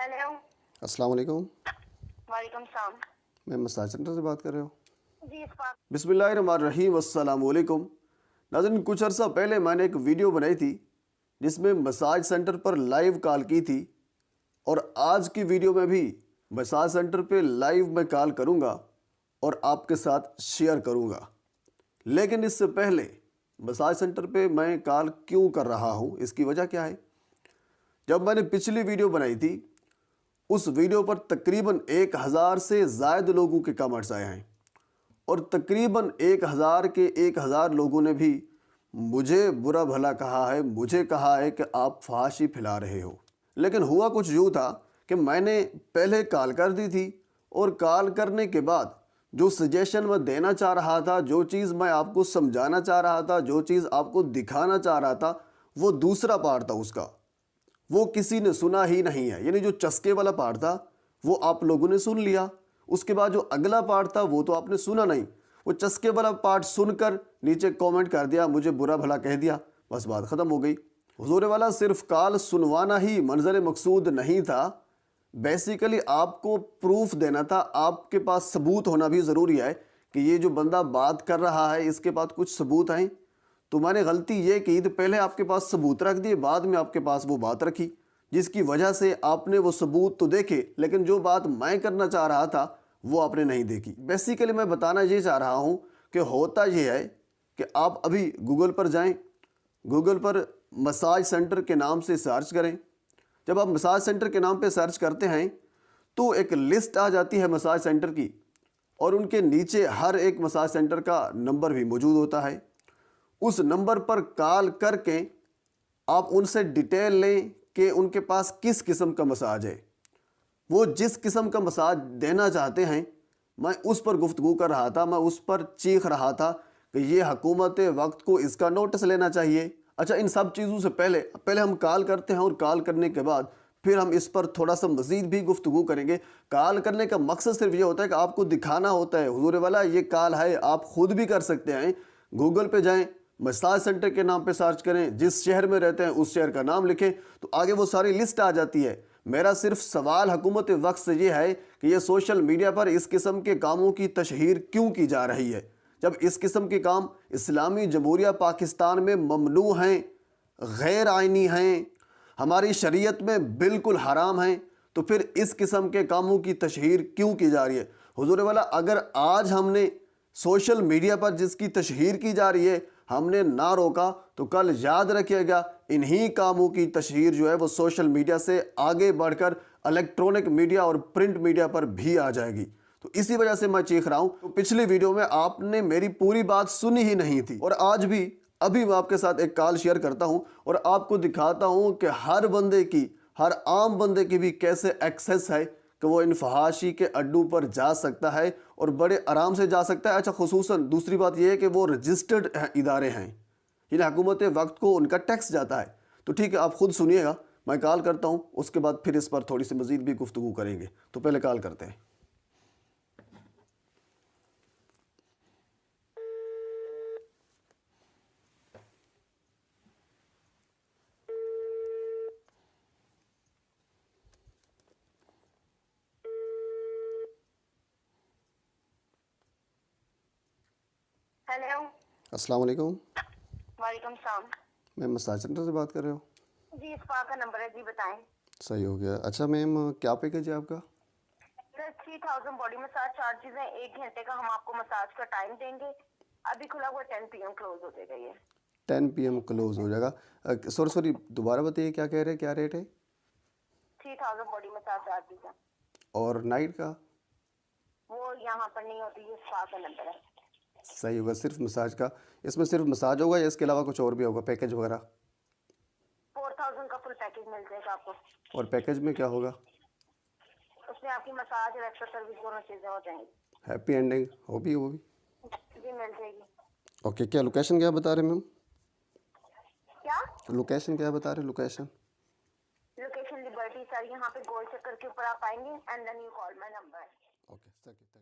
Hello. अस्सलाम वालेकुम। वालेकुम सलाम। मैं मसाज सेंटर से बात कर रहे हो? जी इस बात। बिस्मिल्लाहिर्रहमानिर्रहीम, अस्सलाम वालेकुम। नाज़रीन, कुछ अर्सा पहले मैंने एक वीडियो बनाई थी जिसमें मसाज सेंटर पर लाइव कॉल की थी, और आज की वीडियो में भी मसाज सेंटर पे लाइव मैं कॉल करूंगा और आपके साथ शेयर करूंगा। लेकिन इससे पहले मसाज सेंटर पे मैं कॉल क्यों कर रहा हूं, इसकी वजह क्या है? जब मैंने पिछली वीडियो बनाई थी उस वीडियो पर तकरीबन 1000 से ज़ायद लोगों के कमेंट्स आए हैं, और तकरीबन 1000 के 1000 लोगों ने भी मुझे बुरा भला कहा है, मुझे कहा है कि आप फहाशी फैला रहे हो। लेकिन हुआ कुछ यूँ था कि मैंने पहले कॉल कर दी थी, और कॉल करने के बाद जो सजेशन मैं देना चाह रहा था, जो चीज़ मैं आपको समझाना चाह रहा था, जो चीज़ आपको दिखाना चाह रहा था, वो दूसरा पार्ट था उसका, वो किसी ने सुना ही नहीं है। यानी जो चस्के वाला पार्ट था वो आप लोगों ने सुन लिया, उसके बाद जो अगला पार्ट था वो तो आपने सुना नहीं। वो चस्के वाला पार्ट सुनकर नीचे कमेंट कर दिया, मुझे बुरा भला कह दिया, बस बात ख़त्म हो गई। हुजूर वाला सिर्फ कॉल सुनवाना ही मंजर मकसूद नहीं था, बेसिकली आपको प्रूफ देना था। आपके पास सबूत होना भी ज़रूरी है कि ये जो बंदा बात कर रहा है इसके पास कुछ सबूत हैं। तो मैंने गलती ये की, तो पहले आपके पास सबूत रख दिए, बाद में आपके पास वो बात रखी, जिसकी वजह से आपने वो सबूत तो देखे लेकिन जो बात मैं करना चाह रहा था वो आपने नहीं देखी। बेसिकली मैं बताना ये चाह रहा हूँ कि होता ये है कि आप अभी गूगल पर जाएं, गूगल पर मसाज सेंटर के नाम से सर्च करें। जब आप मसाज सेंटर के नाम पे सर्च करते हैं तो एक लिस्ट आ जाती है मसाज सेंटर की, और उनके नीचे हर एक मसाज सेंटर का नंबर भी मौजूद होता है। उस नंबर पर कॉल करके आप उनसे डिटेल लें कि उनके पास किस किस्म का मसाज है। वो जिस किस्म का मसाज देना चाहते हैं, मैं उस पर गुफ्तगू कर रहा था, मैं उस पर चीख रहा था कि ये हुकूमत वक्त को इसका नोटिस लेना चाहिए। अच्छा, इन सब चीज़ों से पहले हम कॉल करते हैं, और कॉल करने के बाद फिर हम इस पर थोड़ा सा मज़ीद भी गुफ्तगू करेंगे। कॉल करने का मकसद सिर्फ ये होता है कि आपको दिखाना होता है हुजूर वाला ये कॉल है। आप खुद भी कर सकते हैं, गूगल पे जाएं, मसाज सेंटर के नाम पे सर्च करें, जिस शहर में रहते हैं उस शहर का नाम लिखें, तो आगे वो सारी लिस्ट आ जाती है। मेरा सिर्फ सवाल हुकूमत वक्त से ये है कि ये सोशल मीडिया पर इस किस्म के कामों की तशहीर क्यों की जा रही है, जब इस किस्म के काम इस्लामी जमहूरिया पाकिस्तान में ममनू हैं, गैर आइनी हैं, हमारी शरीयत में बिल्कुल हराम हैं, तो फिर इस किस्म के कामों की तशहीर क्यों की जा रही है? हुजूर वाला, अगर आज हमने सोशल मीडिया पर जिसकी तशहीर की जा रही है हमने ना रोका, तो कल याद रखिएगा इन्हीं कामों की तशहीर जो है वो सोशल मीडिया से आगे बढ़कर इलेक्ट्रॉनिक मीडिया और प्रिंट मीडिया पर भी आ जाएगी। तो इसी वजह से मैं चीख रहा हूं। तो पिछली वीडियो में आपने मेरी पूरी बात सुनी ही नहीं थी, और आज भी अभी मैं आपके साथ एक कॉल शेयर करता हूं और आपको दिखाता हूं कि हर बंदे की, हर आम बंदे की भी कैसे एक्सेस है कि वो इन फहाशी के अड्डू पर जा सकता है, और बड़े आराम से जा सकता है। अच्छा, खुसूसन दूसरी बात यह है कि वो रजिस्टर्ड इदारे हैं, यानी हुकूमत वक्त को उनका टैक्स जाता है। तो ठीक है, आप खुद सुनिएगा, मैं कॉल करता हूं, उसके बाद फिर इस पर थोड़ी सी मजीद भी गुफ्तगू करेंगे। तो पहले कॉल करते हैं। हेलो। अस्सलाम वालेकुम। वालेकुम सलाम। मैं मसाज सेंटर से बात कर रहे हो? जी इस बात का नंबर है, जी बताएं। सही हो गया। अच्छा मैम, क्या पैकेज है आपका? सर 3000 बॉडी मसाज चार्जेस है, 1 घंटे का हम आपको मसाज का टाइम देंगे। अभी खुला हुआ 10 PM क्लोज हो जाएगा ये। 10 PM क्लोज हो जाएगा। सॉरी, दोबारा बताइए, क्या कह रहे हैं, क्या रेट है? 3000 बॉडी मसाज चार्जेस है। और नाइट का? वो यहाँ पर नहीं होती, ये स्पा का नंबर है। सही होगा। सिर्फ मसाज का, इसमें सिर्फ मसाज होगा या इसके अलावा कुछ और भी होगा, पैकेज वगैरह? 4000 का फुल पैकेज मिल जाएगा आपको। और पैकेज में क्या होगा? उसमें आपकी मसाज और एक्स्ट्रा सर्विस दोनों चीजें हो जाएंगी। हैप्पी एंडिंग हो भी, वो भी? जी मिल जाएगी। ओके, क्या लोकेशन क्या बता रहे हैं मैम? क्या लोकेशन क्या बता रहे हैं, लोकेशन? लोकेशन लिबर्टी सर, यहाँ पे गोल चक्कर के ऊपर आप आएंगे and then you call my number. Okay, thank you.